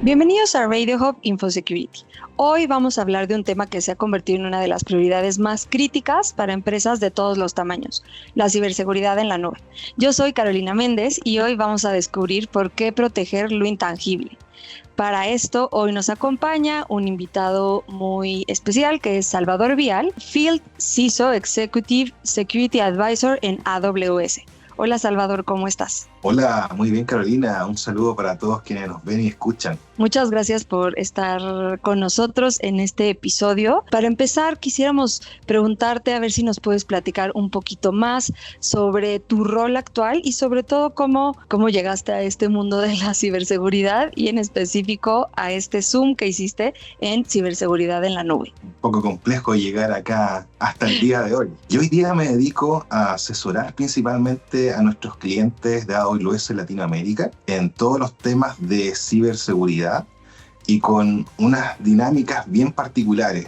Bienvenidos a Radio Hub InfoSecurity. Hoy vamos a hablar de un tema que se ha convertido en una de las prioridades más críticas para empresas de todos los tamaños, la ciberseguridad en la nube. Yo soy Carolina Méndez y hoy vamos a descubrir por qué proteger lo intangible. Para esto, hoy nos acompaña un invitado muy especial que es Salvador Vial, Field CISO Executive Security Advisor en AWS. Hola Salvador, ¿cómo estás? Hola, muy bien Carolina, un saludo para todos quienes nos ven y escuchan. Muchas gracias por estar con nosotros en este episodio. Para empezar, quisiéramos preguntarte a ver si nos puedes platicar un poquito más sobre tu rol actual y sobre todo cómo llegaste a este mundo de la ciberseguridad y en específico a este Zoom que hiciste en ciberseguridad en la nube. Un poco complejo llegar acá hasta el día de hoy. Yo hoy día me dedico a asesorar principalmente a nuestros clientes de AWS Latinoamérica en todos los temas de ciberseguridad y con unas dinámicas bien particulares.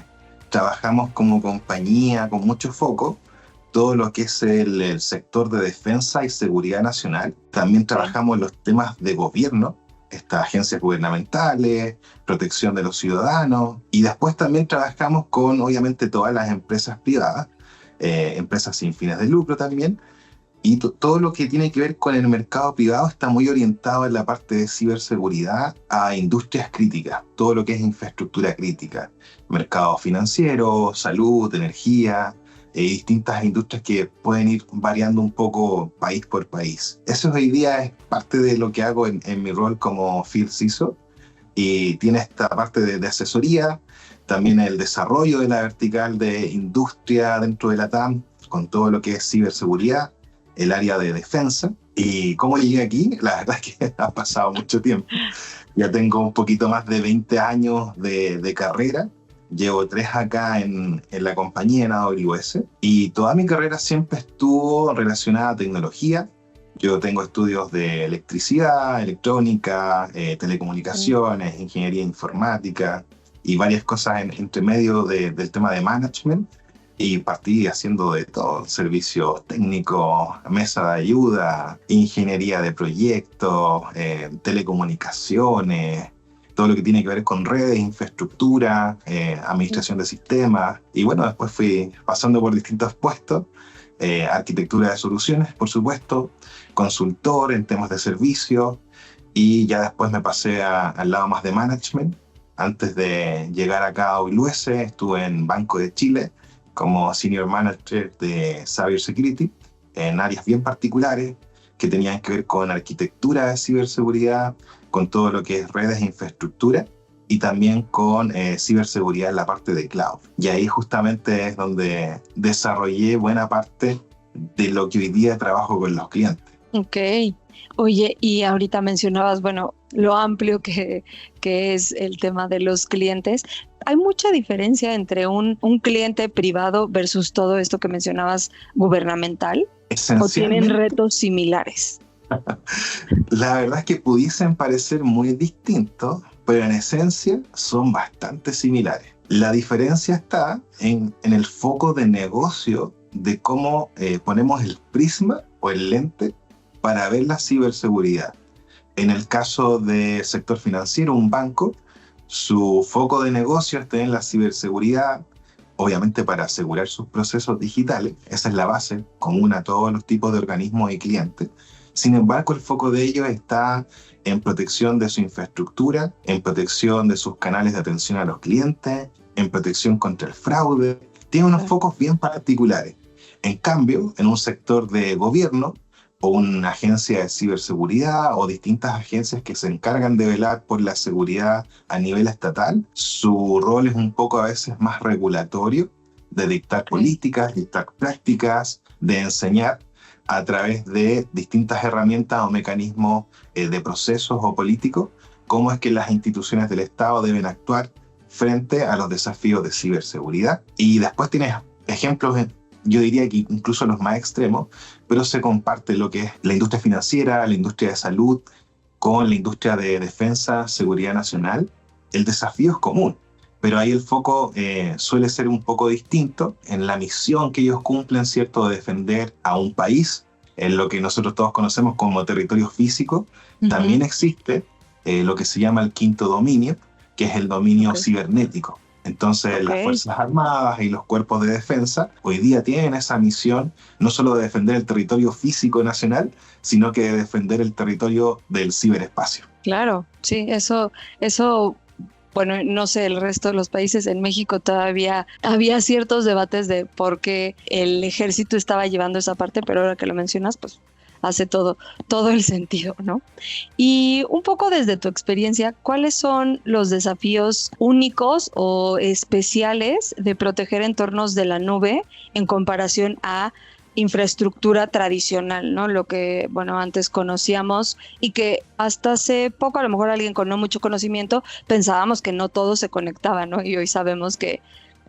Trabajamos como compañía con mucho foco todo lo que es el sector de defensa y seguridad nacional. También trabajamos en los temas de gobierno, estas agencias gubernamentales, protección de los ciudadanos, y después también trabajamos con obviamente todas las empresas privadas, empresas sin fines de lucro también. Y todo lo que tiene que ver con el mercado privado está muy orientado en la parte de ciberseguridad a industrias críticas, todo lo que es infraestructura crítica, mercado financiero, salud, energía, distintas industrias que pueden ir variando un poco país por país. Eso hoy día es parte de lo que hago en mi rol como Field CISO, y tiene esta parte de asesoría, también el desarrollo de la vertical de industria dentro de la TAM, con todo lo que es ciberseguridad, el área de defensa. ¿Y cómo llegué aquí? La verdad es que ha pasado mucho tiempo. Ya tengo un poquito más de 20 años de carrera. Llevo 3 acá en la compañía en AWS. Y toda mi carrera siempre estuvo relacionada a tecnología. Yo tengo estudios de electricidad, electrónica, telecomunicaciones, ingeniería informática y varias cosas entre medio del tema de management. Y partí haciendo de todo, servicios técnicos, mesa de ayuda, ingeniería de proyectos, telecomunicaciones, todo lo que tiene que ver con redes, infraestructura, administración de sistemas. Y bueno, después fui pasando por distintos puestos, arquitectura de soluciones, por supuesto, consultor en temas de servicios, y ya después me pasé al lado más de management. Antes de llegar acá a AWS, estuve en Banco de Chile, como Senior Manager de Cybersecurity, en áreas bien particulares que tenían que ver con arquitectura de ciberseguridad, con todo lo que es redes e infraestructura, y también con ciberseguridad en la parte de cloud. Y ahí justamente es donde desarrollé buena parte de lo que hoy día trabajo con los clientes. Ok. Oye, y ahorita mencionabas, bueno, lo amplio que es el tema de los clientes. ¿Hay mucha diferencia entre un cliente privado versus todo esto que mencionabas gubernamental? ¿O tienen retos similares? La verdad es que pudiesen parecer muy distintos, pero en esencia son bastante similares. La diferencia está en el foco de negocio de cómo ponemos el prisma o el lente para ver la ciberseguridad. En el caso del sector financiero, un banco, su foco de negocio está en la ciberseguridad, obviamente para asegurar sus procesos digitales. Esa es la base común a todos los tipos de organismos y clientes. Sin embargo, el foco de ellos está en protección de su infraestructura, en protección de sus canales de atención a los clientes, en protección contra el fraude. Tiene unos focos bien particulares. En cambio, en un sector de gobierno, o una agencia de ciberseguridad o distintas agencias que se encargan de velar por la seguridad a nivel estatal, su rol es un poco a veces más regulatorio, de dictar políticas, dictar prácticas, de enseñar a través de distintas herramientas o mecanismos de procesos o políticos, cómo es que las instituciones del Estado deben actuar frente a los desafíos de ciberseguridad. Y después tienes ejemplos yo diría que incluso los más extremos, pero se comparte lo que es la industria financiera, la industria de salud, con la industria de defensa, seguridad nacional. El desafío es común, pero ahí el foco suele ser un poco distinto en la misión que ellos cumplen, ¿cierto?, de defender a un país, en lo que nosotros todos conocemos como territorio físico. También existe lo que se llama el quinto dominio, que es el dominio Ok. cibernético. Entonces, las Ok. Fuerzas Armadas y los cuerpos de defensa hoy día tienen esa misión no solo de defender el territorio físico nacional, sino que de defender el territorio del ciberespacio. Claro, sí, eso, bueno, no sé, el resto de los países, en México todavía había ciertos debates de por qué el ejército estaba llevando esa parte, pero ahora que lo mencionas, pues hace todo el sentido, ¿no? Y un poco desde tu experiencia, ¿cuáles son los desafíos únicos o especiales de proteger entornos de la nube en comparación a infraestructura tradicional, ¿no? Lo que, bueno, antes conocíamos y que hasta hace poco, a lo mejor alguien con no mucho conocimiento, pensábamos que no todo se conectaba, ¿no? Y hoy sabemos que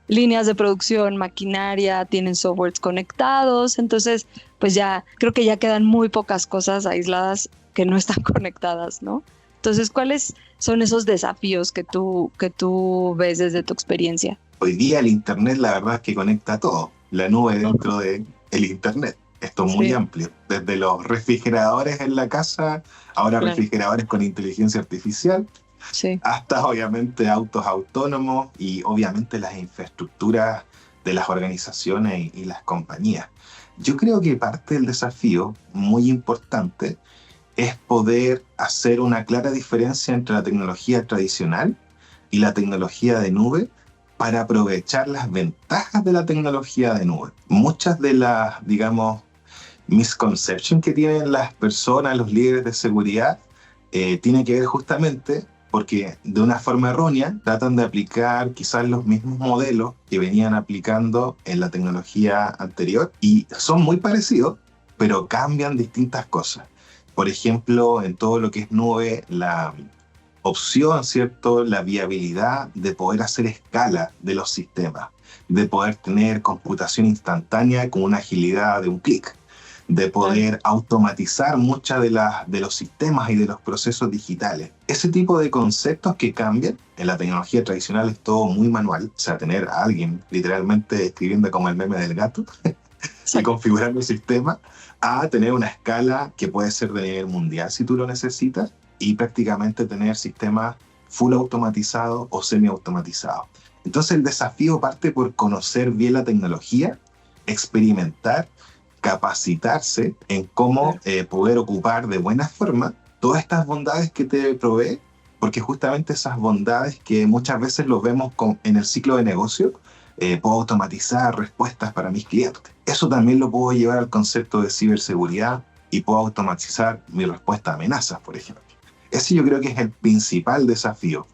líneas de producción, maquinaria, tienen softwares conectados, entonces, pues ya creo que ya quedan muy pocas cosas aisladas que no están conectadas, ¿no? Entonces, ¿cuáles son esos desafíos que tú ves desde tu experiencia? Hoy día el Internet, la verdad es que conecta todo. La nube dentro del Internet. Esto es muy Sí, amplio. Desde los refrigeradores en la casa, ahora claro, refrigeradores con inteligencia artificial, sí, hasta obviamente autos autónomos y obviamente las infraestructuras de las organizaciones y las compañías. Yo creo que parte del desafío muy importante es poder hacer una clara diferencia entre la tecnología tradicional y la tecnología de nube para aprovechar las ventajas de la tecnología de nube. Muchas de las, digamos, misconceptions que tienen las personas, los líderes de seguridad, tiene que ver justamente porque de una forma errónea tratan de aplicar quizás los mismos modelos que venían aplicando en la tecnología anterior y son muy parecidos, pero cambian distintas cosas. Por ejemplo, en todo lo que es nube, la opción, ¿cierto? La viabilidad de poder hacer escala de los sistemas, de poder tener computación instantánea con una agilidad de un clic, de claro. poder automatizar muchas de los sistemas y de los procesos digitales. Ese tipo de conceptos que cambian, en la tecnología tradicional es todo muy manual, o sea, tener a alguien literalmente escribiendo como el meme del gato y Sí, configurando el sistema, a tener una escala que puede ser de nivel mundial si tú lo necesitas, y prácticamente tener sistemas full automatizados o semi automatizados. Entonces el desafío parte por conocer bien la tecnología, experimentar, capacitarse en cómo claro. poder ocupar de buena forma todas estas bondades que te provee, porque justamente esas bondades que muchas veces lo vemos en el ciclo de negocio, puedo automatizar respuestas para mis clientes. Eso también lo puedo llevar al concepto de ciberseguridad y puedo automatizar mi respuesta a amenazas, por ejemplo. Ese yo creo que es el principal desafío.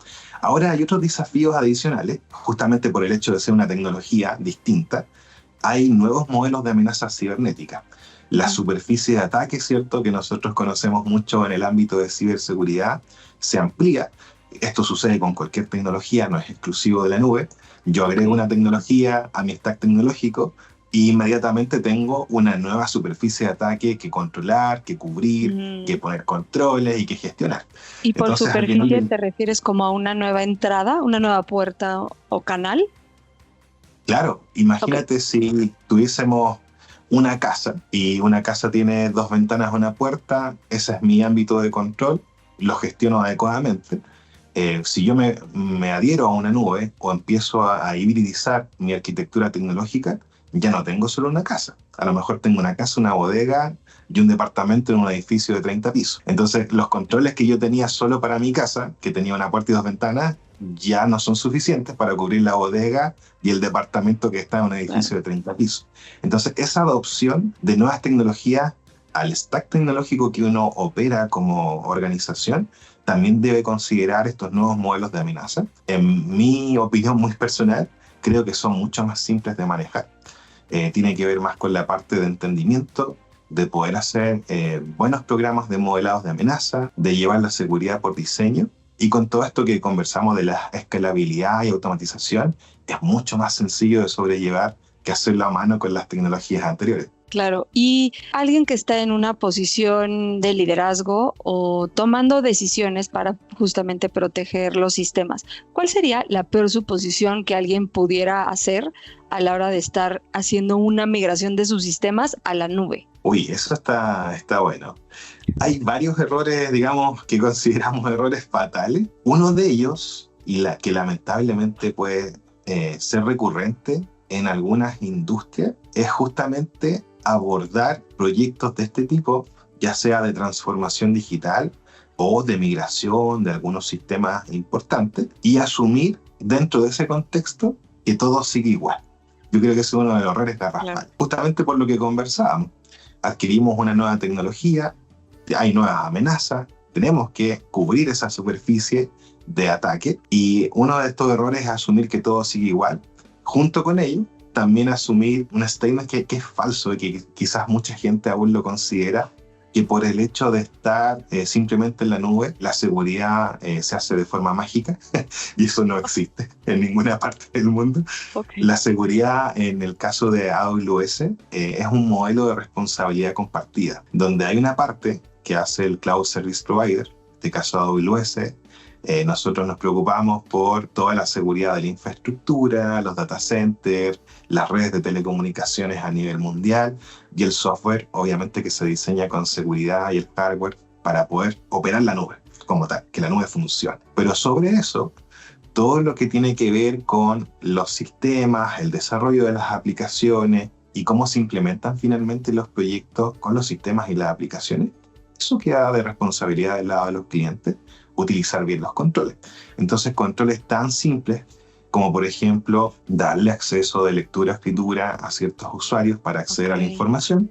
Ahora hay otros desafíos adicionales, justamente por el hecho de ser una tecnología distinta. Hay nuevos modelos de amenazas cibernéticas. La Ujú. superficie de ataque, ¿cierto?, que nosotros conocemos mucho en el ámbito de ciberseguridad, se amplía. Esto sucede con cualquier tecnología, no es exclusivo de la nube. Yo Ok. agrego una tecnología a mi stack tecnológico y inmediatamente tengo una nueva superficie de ataque que controlar, que cubrir, que Mm, poner controles y que gestionar. ¿Y por Entonces, al final superficie te refieres como a una nueva entrada, una nueva puerta o canal? claro, Ok, imagínate si tuviésemos una casa y una casa tiene dos ventanas, una puerta, ese es mi ámbito de control, lo gestiono adecuadamente. Si yo me adhiero a una nube o empiezo a hibridizar mi arquitectura tecnológica, ya no tengo solo una casa. A lo mejor tengo una casa, una bodega y un departamento en un edificio de 30 pisos. Entonces, los controles que yo tenía solo para mi casa, que tenía una puerta y dos ventanas, ya no son suficientes para cubrir la bodega y el departamento que está en un claro. edificio de 30 pisos. Entonces, esa adopción de nuevas tecnologías al stack tecnológico que uno opera como organización también debe considerar estos nuevos modelos de amenaza. En mi opinión muy personal, creo que son mucho más simples de manejar. Tiene que ver más con la parte de entendimiento, de poder hacer buenos programas de modelados de amenaza, de llevar la seguridad por diseño. Y con todo esto que conversamos de la escalabilidad y automatización, es mucho más sencillo de sobrellevar que hacerlo a mano con las tecnologías anteriores. Claro, y alguien que está en una posición de liderazgo o tomando decisiones para justamente proteger los sistemas, ¿cuál sería la peor suposición que alguien pudiera hacer a la hora de estar haciendo una migración de sus sistemas a la nube? Uy, eso está bueno. Hay varios errores, digamos, que consideramos errores fatales. Uno de ellos, que lamentablemente puede ser recurrente en algunas industrias, es justamente abordar proyectos de este tipo, ya sea de transformación digital o de migración de algunos sistemas importantes, y asumir dentro de ese contexto que todo sigue igual. Yo creo que ese es uno de los errores garrafales. Claro. Justamente por lo que conversábamos. Adquirimos una nueva tecnología, hay nuevas amenazas, tenemos que cubrir esa superficie de ataque, y uno de estos errores es asumir que todo sigue igual. Junto con ello, también asumir un statement que es falso y que quizás mucha gente aún lo considera, que por el hecho de estar simplemente en la nube, la seguridad se hace de forma mágica, y eso no existe en ninguna parte del mundo. Okay. La seguridad, en el caso de AWS, es un modelo de responsabilidad compartida, donde hay una parte que hace el Cloud Service Provider, en este caso AWS. Nosotros nos preocupamos por toda la seguridad de la infraestructura, los data centers, las redes de telecomunicaciones a nivel mundial, y el software, obviamente, que se diseña con seguridad, y el hardware para poder operar la nube como tal, que la nube funcione. Pero sobre eso, todo lo que tiene que ver con los sistemas, el desarrollo de las aplicaciones y cómo se implementan finalmente los proyectos con los sistemas y las aplicaciones, eso queda de responsabilidad del lado de los clientes, utilizar bien los controles. Entonces, controles tan simples como, por ejemplo, darle acceso de lectura a escritura a ciertos usuarios para acceder a la información,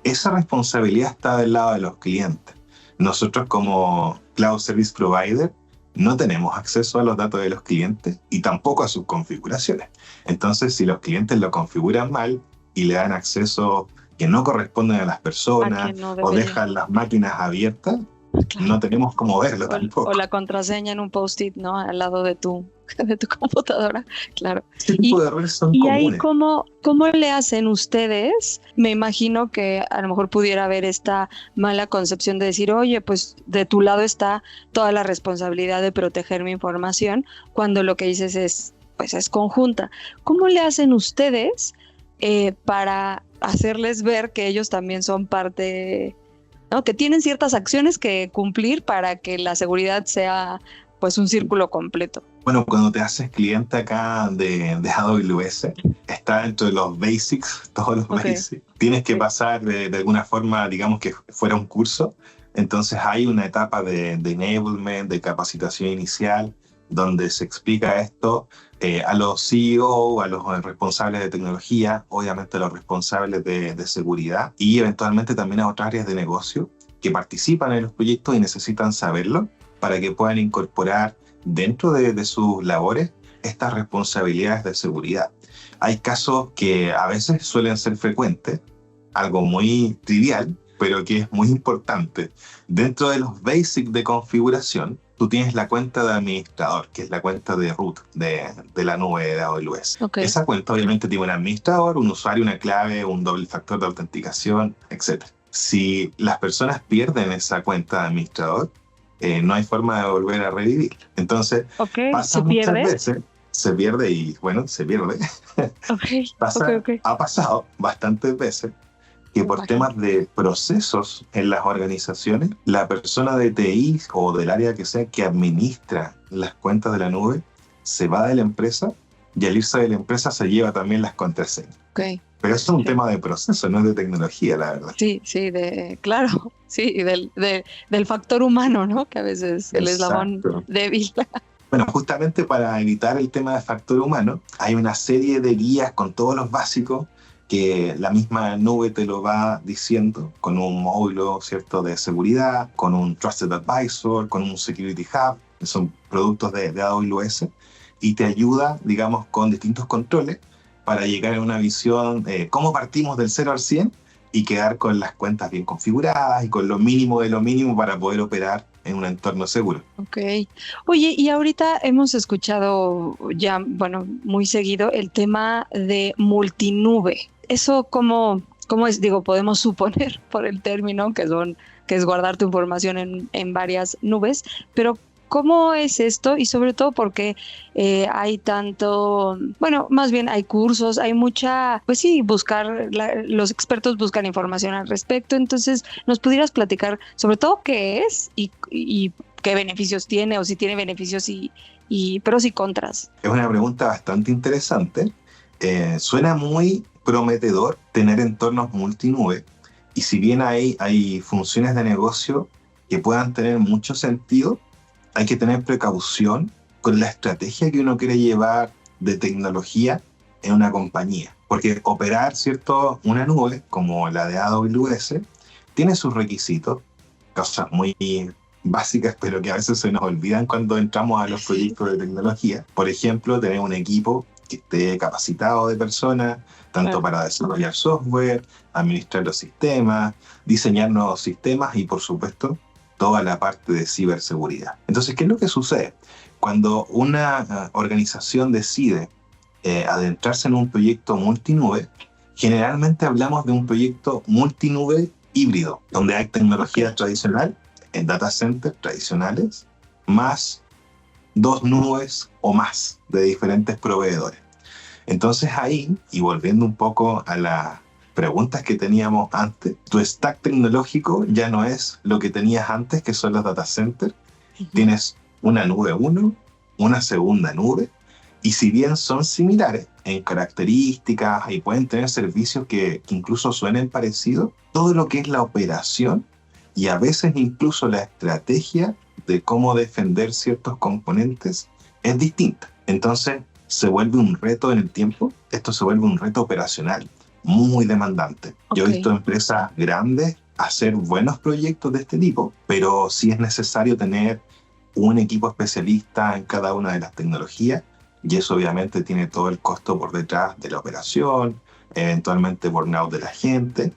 esa responsabilidad está del lado de los clientes. Nosotros, como Cloud Service Provider, no tenemos acceso a los datos de los clientes y tampoco a sus configuraciones. Entonces, si los clientes lo configuran mal y le dan acceso que no corresponden a las personas, o dejan las máquinas abiertas, claro, no tenemos cómo verlo tampoco. O la contraseña en un post-it, ¿no? Al lado de tu computadora, claro. Este tipo de errores son comunes. ¿Y ahí cómo le hacen ustedes? Me imagino que a lo mejor pudiera haber esta mala concepción de decir, oye, pues de tu lado está toda la responsabilidad de proteger mi información, cuando lo que dices es conjunta. ¿Cómo le hacen ustedes para hacerles ver que ellos también son parte, ¿no? Que tienen ciertas acciones que cumplir para que la seguridad sea pues un círculo completo? Bueno, cuando te haces cliente acá de AWS, está dentro de los basics, todos los basics. Tienes que pasar de alguna forma, digamos que fuera un curso. Entonces hay una etapa de enablement, de capacitación inicial, donde se explica esto a los CEO, a los responsables de tecnología, obviamente a los responsables de seguridad, y eventualmente también a otras áreas de negocio que participan en los proyectos y necesitan saberlo para que puedan incorporar dentro de sus labores estas responsabilidades de seguridad. Hay casos que a veces suelen ser frecuentes, algo muy trivial, pero que es muy importante. Dentro de los basics de configuración, tú tienes la cuenta de administrador, que es la cuenta de root de la nube de AWS. Esa cuenta obviamente tiene un administrador, un usuario, una clave, un doble factor de autenticación, etc. Si las personas pierden esa cuenta de administrador, no hay forma de volver a revivir. Entonces, pasa muchas veces, se pierde y, bueno, se pierde. Ha pasado bastantes veces que por temas de procesos en las organizaciones, la persona de TI o del área que sea que administra las cuentas de la nube se va de la empresa, y al irse de la empresa se lleva también las contraseñas. Pero eso es un tema de proceso, no es de tecnología, la verdad. Sí, claro, sí, del factor humano, ¿no? Que a veces es el eslabón débil. Bueno, justamente para evitar el tema del factor humano, hay una serie de guías con todos los básicos que la misma nube te lo va diciendo, con un módulo, ¿cierto?, de seguridad, con un Trusted Advisor, con un Security Hub, que son productos de AWS, y te ayuda, digamos, con distintos controles para llegar a una visión, cómo partimos del 0 al 100 y quedar con las cuentas bien configuradas y con lo mínimo de lo mínimo para poder operar en un entorno seguro. Oye, y ahorita hemos escuchado ya, bueno, muy seguido el tema de multinube. ¿Eso cómo ¿Cómo es? Digo, podemos suponer por el término que es guardar tu información en varias nubes, pero ¿cómo es esto? Y sobre todo porque hay tanto, bueno, más bien hay cursos, hay mucha, pues sí, los expertos buscan información al respecto, entonces nos pudieras platicar sobre todo qué es y qué beneficios tiene o si tiene beneficios y pros y contras. Es una pregunta bastante interesante. Suena muy prometedor tener entornos multinube, y si bien hay funciones de negocio que puedan tener mucho sentido, hay que tener precaución con la estrategia que uno quiere llevar de tecnología en una compañía. Porque operar, ¿cierto?, una nube como la de AWS tiene sus requisitos, cosas muy básicas, pero que a veces se nos olvidan cuando entramos a los proyectos de tecnología. Por ejemplo, tener un equipo que esté capacitado de personas, tanto para desarrollar software, administrar los sistemas, diseñar nuevos sistemas y, por supuesto, toda la parte de ciberseguridad. Entonces, ¿qué es lo que sucede? Cuando una organización decide adentrarse en un proyecto multinube, generalmente hablamos de un proyecto multinube híbrido, donde hay tecnología tradicional en data centers tradicionales, más 2 nubes o más de diferentes proveedores. Entonces ahí, y volviendo un poco a las preguntas que teníamos antes, tu stack tecnológico ya no es lo que tenías antes, que son los data centers. Tienes una nube 1, una segunda nube, y si bien son similares en características y pueden tener servicios que incluso suenen parecidos, todo lo que es la operación y a veces incluso la estrategia de cómo defender ciertos componentes es distinta. Entonces se vuelve un reto en el tiempo, esto se vuelve un reto operacional muy demandante. Yo he visto empresas grandes hacer buenos proyectos de este tipo, pero sí es necesario tener un equipo especialista en cada una de las tecnologías, y eso obviamente tiene todo el costo por detrás de la operación, eventualmente burnout de la gente,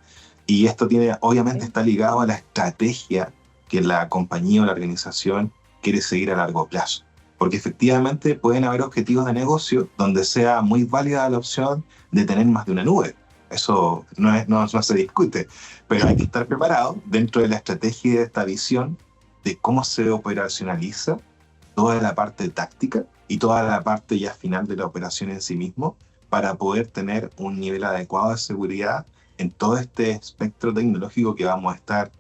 y esto obviamente está ligado a la estrategia que la compañía o la organización quiere seguir a largo plazo. Porque efectivamente pueden haber objetivos de negocio donde sea muy válida la opción de tener más de una nube. Eso no se discute, pero hay que estar preparado dentro de la estrategia y de esta visión de cómo se operacionaliza toda la parte táctica y toda la parte ya final de la operación en sí mismo, para poder tener un nivel adecuado de seguridad en todo este espectro tecnológico que vamos a estar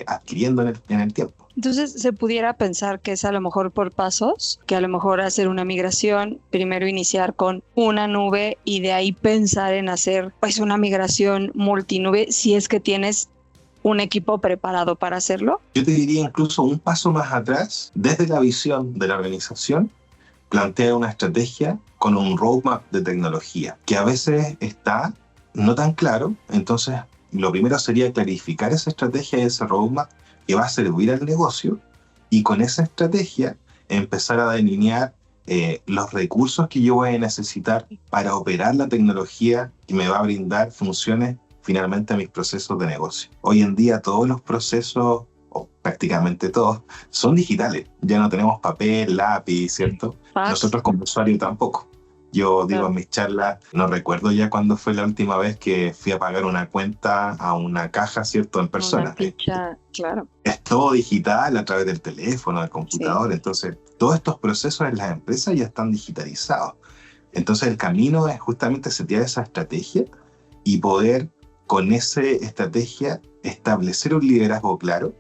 adquiriendo en el tiempo. Entonces, se pudiera pensar que es a lo mejor por pasos, que a lo mejor hacer una migración, primero iniciar con una nube y de ahí pensar en hacer pues una migración multinube si es que tienes un equipo preparado para hacerlo. Yo te diría incluso un paso más atrás, desde la visión de la organización, plantea una estrategia con un roadmap de tecnología, que a veces está no tan claro. Entonces, lo primero sería clarificar esa estrategia y ese roadmap que va a servir al negocio, y con esa estrategia empezar a delinear los recursos que yo voy a necesitar para operar la tecnología que me va a brindar funciones finalmente a mis procesos de negocio. Hoy en día todos los procesos, o prácticamente todos, son digitales. Ya no tenemos papel, lápiz, ¿cierto? Nosotros como usuario tampoco. Yo digo en mis charlas, no recuerdo ya cuándo fue la última vez que fui a pagar una cuenta a una caja, ¿cierto?, en persona. Una ficha, claro. Es todo digital a través del teléfono, del computador. Sí. Entonces, todos estos procesos en las empresas ya están digitalizados. Entonces, el camino es justamente setear esa estrategia y poder, con esa estrategia, establecer un liderazgo claro.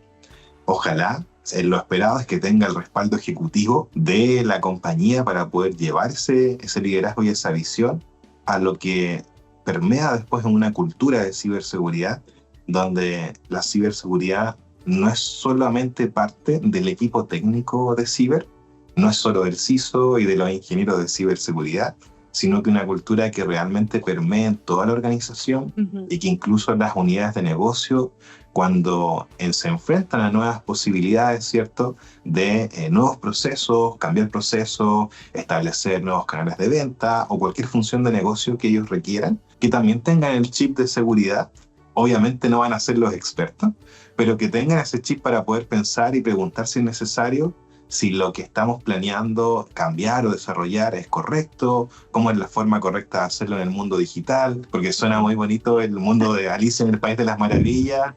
Ojalá, lo esperado es que tenga el respaldo ejecutivo de la compañía para poder llevar ese liderazgo y esa visión a lo que permea después en una cultura de ciberseguridad, donde la ciberseguridad no es solamente parte del equipo técnico de ciber, no es solo del CISO y de los ingenieros de ciberseguridad, sino que una cultura que realmente permee en toda la organización y que incluso en las unidades de negocio, cuando se enfrentan a nuevas posibilidades, ¿cierto?, de nuevos procesos, cambiar procesos, establecer nuevos canales de venta o cualquier función de negocio que ellos requieran, que también tengan el chip de seguridad. Obviamente no van a ser los expertos, pero que tengan ese chip para poder pensar y preguntar si es necesario si lo que estamos planeando cambiar o desarrollar es correcto, cómo es la forma correcta de hacerlo en el mundo digital, porque suena muy bonito el mundo de Alicia en el País de las Maravillas,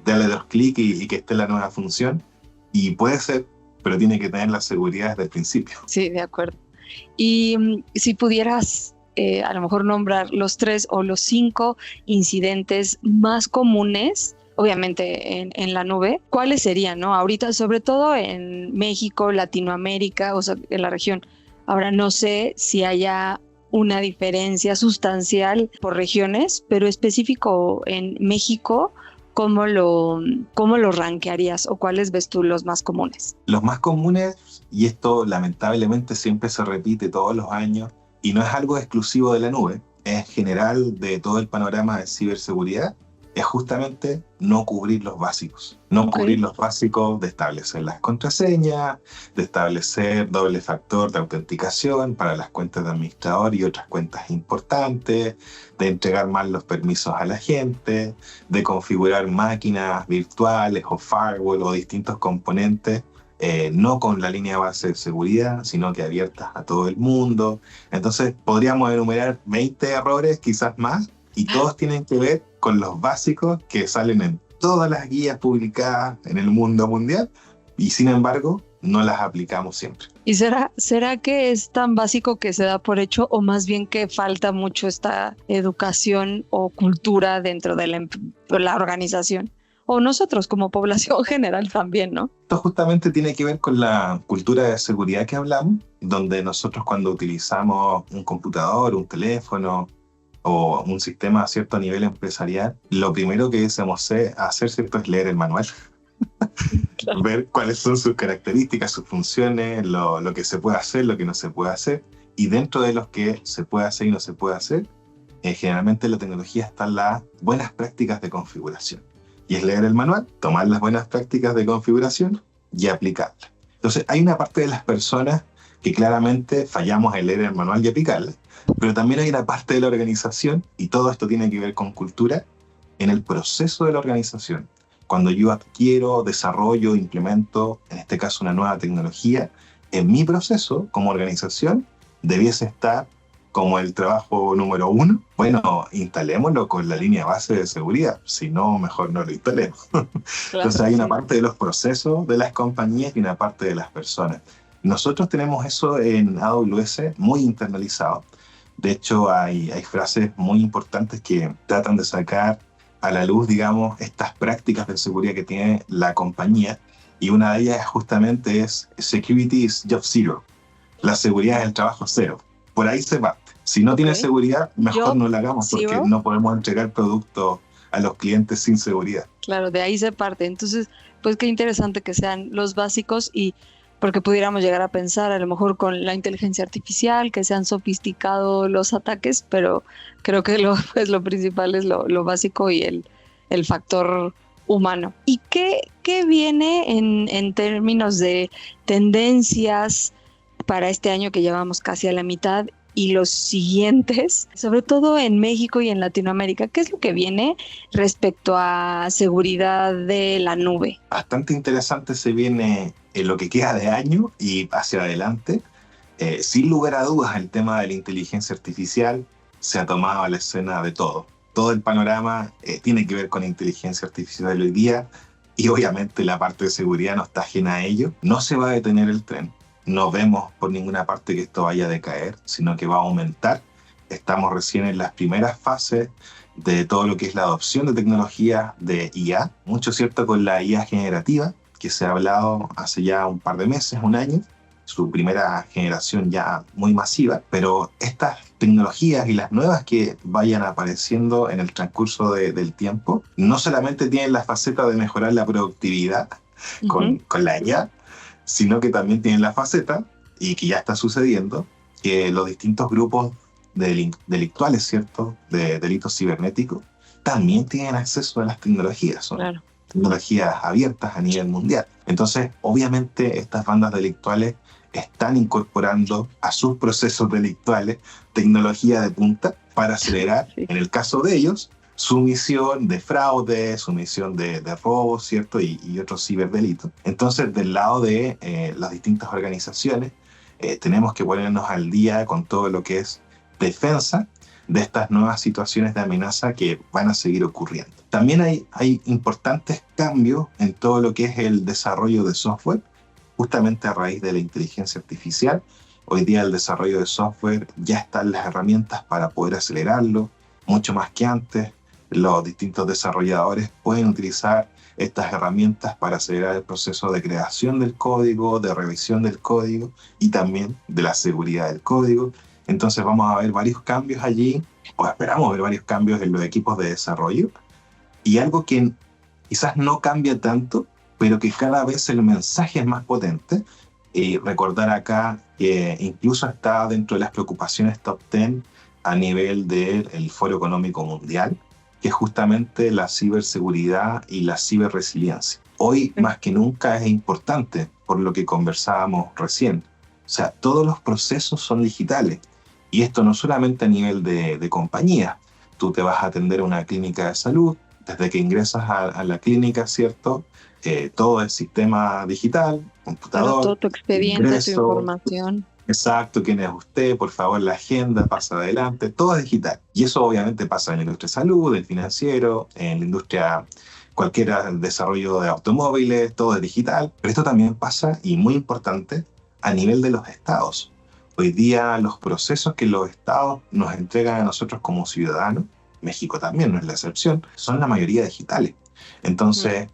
darle 2 clics y que esté la nueva función, y puede ser, pero tiene que tener la seguridad desde el principio. Sí, de acuerdo. Y si pudieras a lo mejor nombrar los 3 o los 5 incidentes más comunes, obviamente en la nube, ¿cuáles serían, no? Ahorita, sobre todo en México, Latinoamérica, o sea, en la región. Ahora, no sé si haya una diferencia sustancial por regiones, pero específico en México, ¿cómo lo rankearías o cuáles ves tú los más comunes? Los más comunes, y esto lamentablemente siempre se repite todos los años, y no es algo exclusivo de la nube, es general de todo el panorama de ciberseguridad, es justamente no cubrir los básicos. No cubrir los básicos de establecer las contraseñas, de establecer doble factor de autenticación para las cuentas de administrador y otras cuentas importantes, de entregar mal los permisos a la gente, de configurar máquinas virtuales o firewall o distintos componentes, no con la línea base de seguridad, sino que abiertas a todo el mundo. Entonces podríamos enumerar 20 errores, quizás más, y todos tienen que ver con los básicos que salen en todas las guías publicadas en el mundo mundial, y sin embargo no las aplicamos siempre. ¿Y será que es tan básico que se da por hecho, o más bien que falta mucho esta educación o cultura dentro de la organización? O nosotros como población general también, ¿no? Esto justamente tiene que ver con la cultura de seguridad que hablamos, donde nosotros cuando utilizamos un computador, un teléfono o un sistema a cierto nivel empresarial, lo primero que debemos hacer, ¿cierto?, es leer el manual. Claro. Ver cuáles son sus características, sus funciones, lo que se puede hacer, lo que no se puede hacer. Y dentro de los que se puede hacer y no se puede hacer, generalmente en la tecnología están las buenas prácticas de configuración. Y es leer el manual, tomar las buenas prácticas de configuración y aplicarlas. Entonces hay una parte de las personas que claramente fallamos en leer el manual y aplicarlas, pero también hay una parte de la organización, y todo esto tiene que ver con cultura, en el proceso de la organización. Cuando yo adquiero, desarrollo, implemento, en este caso una nueva tecnología, en mi proceso como organización debiese estar como el trabajo número 1. Bueno, instalémoslo con la línea base de seguridad, si no, mejor no lo instalemos. Claro, entonces hay una parte de los procesos de las compañías y una parte de las personas. Nosotros tenemos eso en AWS muy internalizado. De hecho, hay frases muy importantes que tratan de sacar a la luz, digamos, estas prácticas de seguridad que tiene la compañía, y una de ellas justamente es Security is Job Zero. La seguridad es el trabajo cero. Por ahí se va. Si no tiene seguridad, mejor no la hagamos, porque no podemos entregar productos a los clientes sin seguridad. Claro, de ahí se parte. Entonces, pues qué interesante que sean los básicos, y porque pudiéramos llegar a pensar a lo mejor con la inteligencia artificial que se han sofisticado los ataques, pero creo que lo principal es lo básico y el factor humano. ¿Y qué viene en términos de tendencias para este año que llevamos casi a la mitad y los siguientes, sobre todo en México y en Latinoamérica? ¿Qué es lo que viene respecto a seguridad de la nube? Bastante interesante se viene en lo que queda de año y hacia adelante. Sin lugar a dudas, el tema de la inteligencia artificial se ha tomado a la escena de todo. Todo el panorama tiene que ver con inteligencia artificial hoy día, y obviamente la parte de seguridad no está ajena a ello. No se va a detener el tren. No vemos por ninguna parte que esto vaya a decaer, sino que va a aumentar. Estamos recién en las primeras fases de todo lo que es la adopción de tecnologías de IA, mucho cierto con la IA generativa, que se ha hablado hace ya un par de meses, un año, su primera generación ya muy masiva, pero estas tecnologías y las nuevas que vayan apareciendo en el transcurso del tiempo, no solamente tienen la faceta de mejorar la productividad con la IA, sino que también tienen la faceta, y que ya está sucediendo, que los distintos grupos delictuales, ¿cierto?, de delitos cibernéticos, también tienen acceso a las tecnologías. Son tecnologías abiertas a nivel mundial. Entonces, obviamente, estas bandas delictuales están incorporando a sus procesos delictuales tecnología de punta para acelerar, en el caso de ellos, sumisión de fraude, sumisión de robos, ¿cierto? Y otros ciberdelitos. Entonces, del lado de las distintas organizaciones, tenemos que ponernos al día con todo lo que es defensa de estas nuevas situaciones de amenaza que van a seguir ocurriendo. También hay importantes cambios en todo lo que es el desarrollo de software, justamente a raíz de la inteligencia artificial. Hoy día el desarrollo de software ya están las herramientas para poder acelerarlo, mucho más que antes. Los distintos desarrolladores pueden utilizar estas herramientas para acelerar el proceso de creación del código, de revisión del código y también de la seguridad del código. Entonces vamos a ver varios cambios allí, o esperamos ver varios cambios en los equipos de desarrollo. Y algo que quizás no cambia tanto, pero que cada vez el mensaje es más potente. Y recordar acá que incluso está dentro de las preocupaciones top 10 a nivel del Foro Económico Mundial, que es justamente la ciberseguridad y la ciberresiliencia. Hoy más que nunca es importante, por lo que conversábamos recién. O sea, todos los procesos son digitales. Y esto no solamente a nivel de compañía. Tú te vas a atender a una clínica de salud, desde que ingresas a la clínica, ¿cierto? Todo es sistema digital, computador. Claro, todo tu expediente, ingreso, tu información. Exacto, quién es usted, por favor, la agenda, pasa adelante, todo es digital. Y eso obviamente pasa en la industria de salud, en el financiero, en la industria cualquiera, el desarrollo de automóviles, todo es digital. Pero esto también pasa, y muy importante, a nivel de los estados. Hoy día los procesos que los estados nos entregan a nosotros como ciudadanos, México también no es la excepción, son la mayoría digitales. Entonces,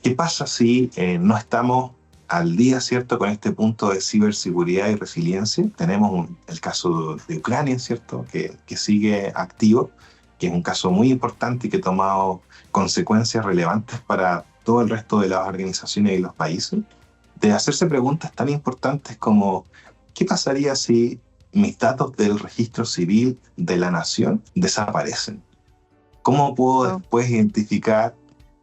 ¿qué pasa si no estamos al día, ¿cierto?, con este punto de ciberseguridad y resiliencia? Tenemos el caso de Ucrania, ¿cierto?, que sigue activo, que es un caso muy importante y que ha tomado consecuencias relevantes para todo el resto de las organizaciones y los países, de hacerse preguntas tan importantes como ¿qué pasaría si mis datos del registro civil de la nación desaparecen? ¿Cómo puedo después identificar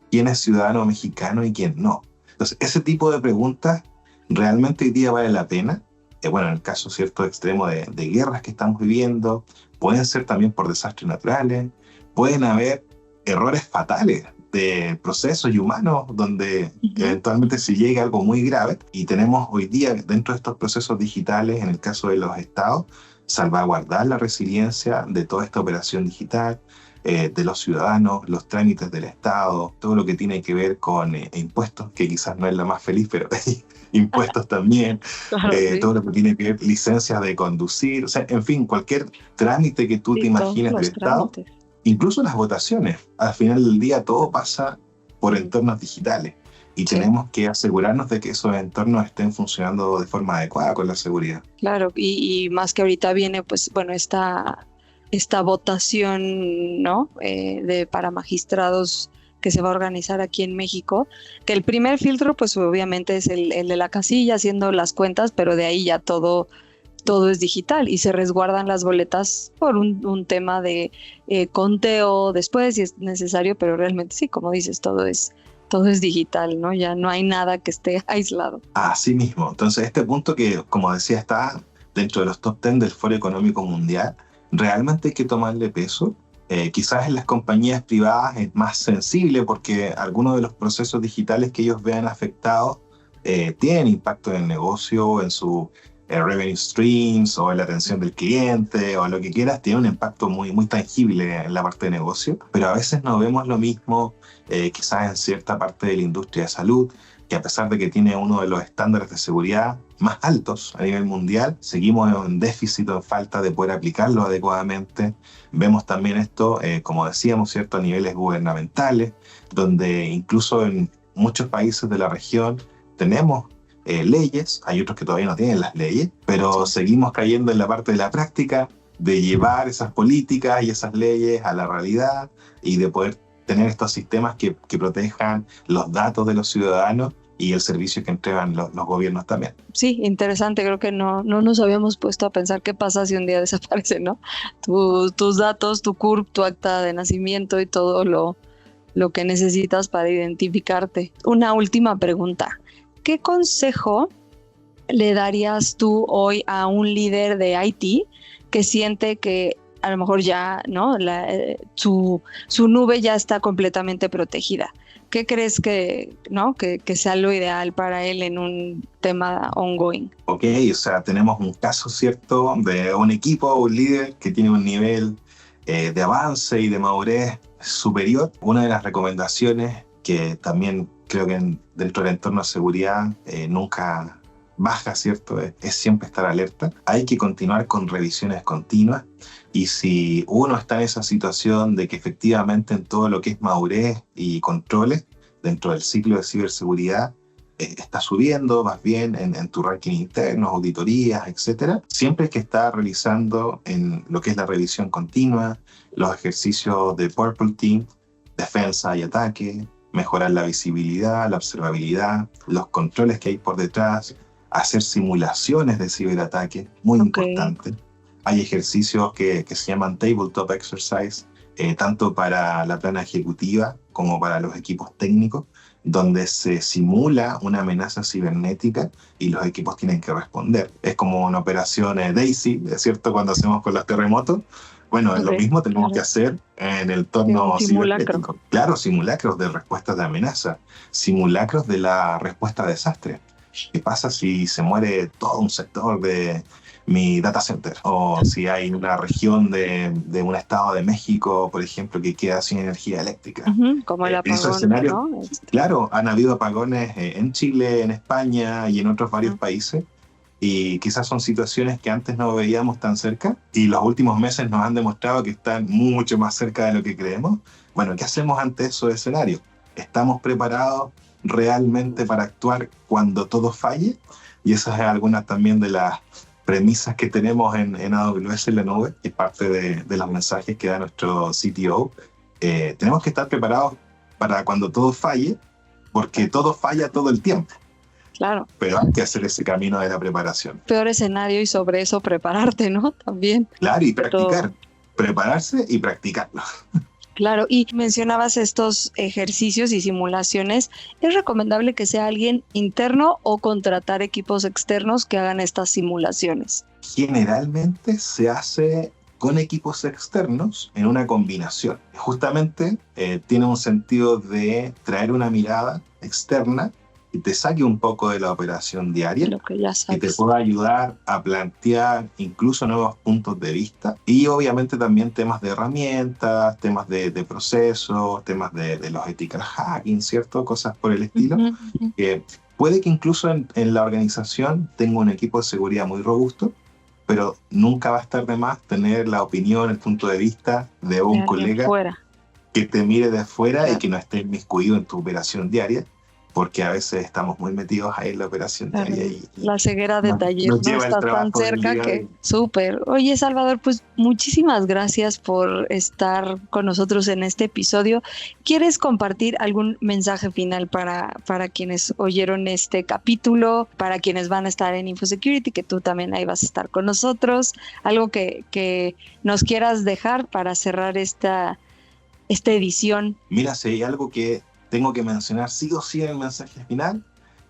quién es ciudadano mexicano y quién no? Entonces, ese tipo de preguntas realmente hoy día vale la pena. Bueno, en el caso cierto extremo de guerras que estamos viviendo, pueden ser también por desastres naturales, pueden haber errores fatales de procesos y humanos donde eventualmente se llegue a algo muy grave, y tenemos hoy día dentro de estos procesos digitales, en el caso de los estados, salvaguardar la resiliencia de toda esta operación digital, de los ciudadanos, los trámites del Estado, todo lo que tiene que ver con impuestos, que quizás no es la más feliz, pero impuestos también, Claro, sí. todo lo que tiene que ver licencias de conducir, o sea, en fin, cualquier trámite que tú te imagines del Estado, incluso las votaciones. Al final del día todo pasa por entornos digitales y tenemos que asegurarnos de que esos entornos estén funcionando de forma adecuada con la seguridad. Claro, y más que ahorita viene, pues, bueno, esta votación, ¿no? Para magistrados que se va a organizar aquí en México, que el primer filtro, pues obviamente es el de la casilla, haciendo las cuentas, pero de ahí ya todo es digital y se resguardan las boletas por un tema de conteo después si es necesario, pero realmente sí, como dices, todo es digital, ¿no? Ya no hay nada que esté aislado. Así mismo. Entonces, este punto que, como decía, está dentro de los top 10 del Foro Económico Mundial, realmente hay que tomarle peso. Quizás en las compañías privadas es más sensible porque algunos de los procesos digitales que ellos vean afectados tienen impacto en el negocio, en su revenue streams o en la atención del cliente o lo que quieras, tiene un impacto muy, muy tangible en la parte de negocio, pero a veces no vemos lo mismo quizás en cierta parte de la industria de salud, que a pesar de que tiene uno de los estándares de seguridad más altos a nivel mundial, seguimos en déficit o en falta de poder aplicarlo adecuadamente. Vemos también esto, como decíamos, ¿cierto?, a niveles gubernamentales, donde incluso en muchos países de la región tenemos leyes, hay otros que todavía no tienen las leyes, pero seguimos cayendo en la parte de la práctica, de llevar esas políticas y esas leyes a la realidad y de poder tener estos sistemas que protejan los datos de los ciudadanos y el servicio que entregan los gobiernos también. Sí, interesante, creo que no nos habíamos puesto a pensar qué pasa si un día desaparece, ¿no? Tus datos, tu CURP, tu acta de nacimiento y todo lo que necesitas para identificarte. Una última pregunta. ¿Qué consejo le darías tú hoy a un líder de IT que siente que a lo mejor ya, ¿no? Su nube ya está completamente protegida. ¿Qué crees que sea lo ideal para él en un tema ongoing? Ok, o sea, tenemos un caso, ¿cierto?, de un equipo, un líder que tiene un nivel de avance y de madurez superior. Una de las recomendaciones que también creo que dentro del entorno de seguridad nunca baja, ¿cierto?, es siempre estar alerta. Hay que continuar con revisiones continuas, y si uno está en esa situación de que efectivamente en todo lo que es madurez y controles dentro del ciclo de ciberseguridad está subiendo, vas bien en tu ranking interno, auditorías, etcétera, siempre hay que estar realizando en lo que es la revisión continua, los ejercicios de Purple Team, defensa y ataque, mejorar la visibilidad, la observabilidad, los controles que hay por detrás, hacer simulaciones de ciberataque, muy importante. Hay ejercicios que se llaman tabletop exercise, tanto para la plana ejecutiva como para los equipos técnicos, donde se simula una amenaza cibernética y los equipos tienen que responder. Es como una operación DAISY, ¿es cierto?, cuando hacemos con los terremotos. Bueno, lo mismo tenemos que hacer en el entorno cibernético. Claro, simulacros de respuestas de amenaza, simulacros de la respuesta a desastre. ¿Qué pasa si se muere todo un sector de mi data center? O si hay una región de un estado de México, por ejemplo, que queda sin energía eléctrica. Como el apagón, esos escenarios, ¿no? Claro, han habido apagones en Chile, en España y en otros varios países. Y quizás son situaciones que antes no veíamos tan cerca y los últimos meses nos han demostrado que están mucho más cerca de lo que creemos. Bueno, ¿qué hacemos ante esos escenarios? ¿Estamos preparados realmente para actuar cuando todo falle? Y esas es algunas también de las premisas que tenemos en AWS en la nube, y parte de los mensajes que da nuestro CTO. Tenemos que estar preparados para cuando todo falle, porque todo falla todo el tiempo. Claro. Pero hay que hacer ese camino de la preparación. Peor escenario y sobre eso prepararte, ¿no? También. Claro, y practicar. Prepararse y practicarlo. Claro, y mencionabas estos ejercicios y simulaciones. ¿Es recomendable que sea alguien interno o contratar equipos externos que hagan estas simulaciones? Generalmente se hace con equipos externos en una combinación. Justamente tiene un sentido de traer una mirada externa y te saque un poco de la operación diaria, lo que ya sabes, y te pueda ayudar a plantear incluso nuevos puntos de vista, y obviamente también temas de herramientas, temas de procesos, temas de los ethical hacking, ¿cierto? Cosas por el estilo. Puede que incluso en la organización tenga un equipo de seguridad muy robusto, pero nunca va a estar de más tener la opinión, el punto de vista de un colega que te mire de afuera, y que no esté inmiscuido en tu operación diaria, porque a veces estamos muy metidos ahí en la operación diaria y la ceguera de taller no está tan cerca que súper. Oye, Salvador, pues muchísimas gracias por estar con nosotros en este episodio. ¿Quieres compartir algún mensaje final para quienes oyeron este capítulo, para quienes van a estar en InfoSecurity, que tú también ahí vas a estar con nosotros? Algo que nos quieras dejar para cerrar esta edición. Mira, si hay algo que tengo que mencionar sí o sí en el mensaje final,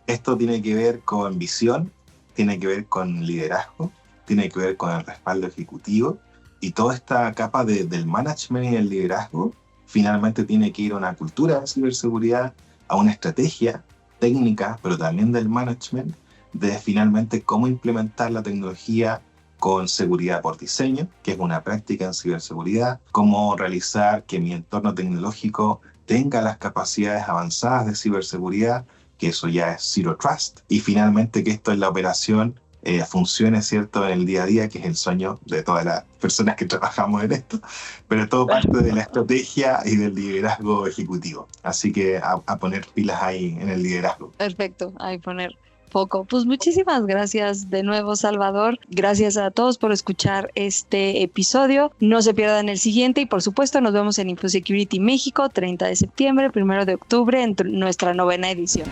esto tiene que ver con visión, tiene que ver con liderazgo, tiene que ver con el respaldo ejecutivo, y toda esta capa del management y el liderazgo finalmente tiene que ir a una cultura de ciberseguridad, a una estrategia técnica, pero también del management, de finalmente cómo implementar la tecnología con seguridad por diseño, que es una práctica en ciberseguridad, cómo realizar que mi entorno tecnológico tenga las capacidades avanzadas de ciberseguridad, que eso ya es Zero Trust, y finalmente que esto en la operación funcione, ¿cierto?, en el día a día, que es el sueño de todas las personas que trabajamos en esto, pero todo parte de la estrategia y del liderazgo ejecutivo. Así que a poner pilas ahí en el liderazgo. Perfecto, ahí poner poco. Pues muchísimas gracias de nuevo, Salvador. Gracias a todos por escuchar este episodio. No se pierdan el siguiente, y por supuesto nos vemos en InfoSecurity México, 30 de septiembre, 1 de octubre, en nuestra 9ª edición.